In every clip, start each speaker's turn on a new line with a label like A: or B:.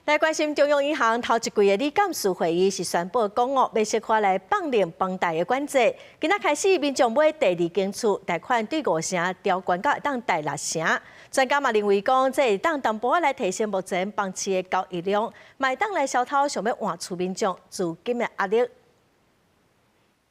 A: 來關心中央銀行頭一季的理監事會議是宣布講哦，要釋放來放零房貸的管制。今仔開始，民眾買第二間厝，貸款對5成，調懸到會當貸6成。專家嘛認為講，這會當淡薄仔來提升目前房市的交易量，嘛會當來消透想要換厝民眾資金的壓力。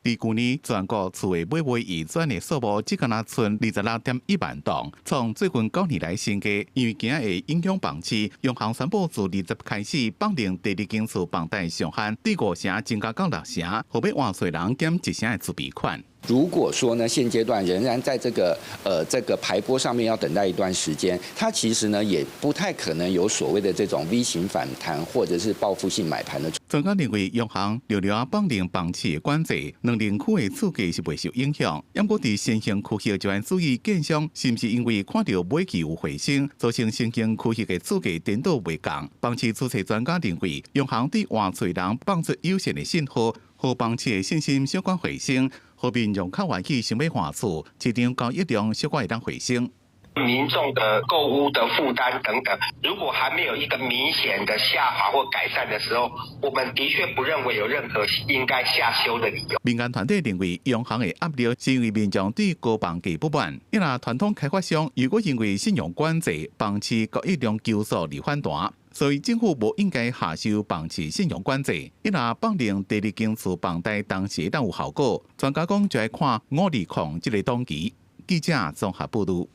B: 在去年，全國厝的買賣移轉的數目只敢若剩26.1萬棟，從最近9年來新高。因為驚會影響房市，央行宣布自20開始放零第二間厝房貸上限，對5成增加到6成，互要換厝人減1成的自備款。
C: 如果說呢，現階段仍然在這個排波上面要等待一段時間，它其實呢也不太可能有所謂的這種 V 型反彈或者是報復性買盤的。
B: 專家認為，央行略放零房市的管制，兩鄰區的厝價是未受影響。不過，在新興區域就要注意建商是不是因為看到買氣有回升，造成新興區域的厝價顛倒袂共。房市註冊專家認為，央行對換厝人放出有限的信號，讓房市的信心小可回升。後面用較願意想要換厝，市場交易量小可會當回升。
D: 民眾的購屋的負擔等等，如果還沒有一個明顯的下滑或改善的時候，我們的確不認為有任何應該下修的理由。民間團體認為，央行的壓力是因為民眾對高房價不滿。因為傳統開發商如果因為信用管制，房市交易量急速而反彈，所以政府無應該下修房市信用管制。因為放零第二間厝房貸當時當有效果，專家講就要看520這個檔期。記者綜合報道。